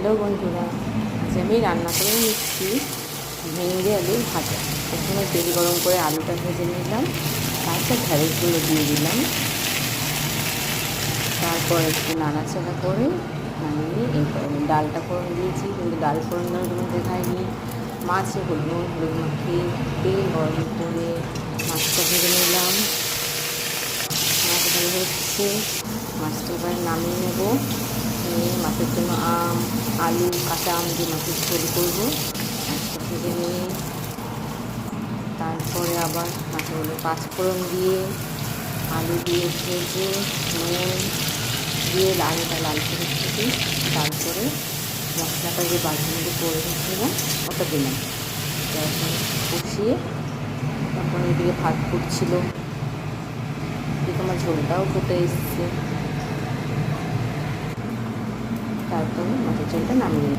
Hello বন্ধুরা, আজ আমি রান্না করে নিচ্ছি ভেঙে আলুর ভাজা। প্রথমে তেল গরম করে আলুটা ভেজে নিলাম, তারপর ঢ্যাঁড়সগুলো দিয়ে দিলাম, তারপর একটু নাড়াচাড়া করে নামিয়ে এই ডালটা ফোড়ন দিয়েছি, কিন্তু ডাল ফোড়ন দেওয়ার কোনো দেখায়নি। মাছে হলুদ মাখিয়ে তেল গরম করে মাছটা ভেজে নিলাম। মাছ ভালো হচ্ছে, মাছটা এবার নামিয়ে নেব। নিয়ে মাছের জন্য আলু কাঁচা আম দিয়ে মাছের ঝোল করবো। মাছটা ভেজে নিয়ে তারপরে আবার মাছগুলো পাঁচফোড়ন দিয়ে আলু দিয়ে ভেজে নুন দিয়ে আলুটা লাল করে ভেজে তারপরে মশলাটা যে বাড়ির মধ্যে করে রেখেছিলাম ওটা দিলাম। তারপরে কষিয়ে তখন এদিকে ভাত ফুটছিল, এদিকে আমার ঝোলটাও ফুটে এসছে। তারপরে মাছের ঝোলটা নামিয়ে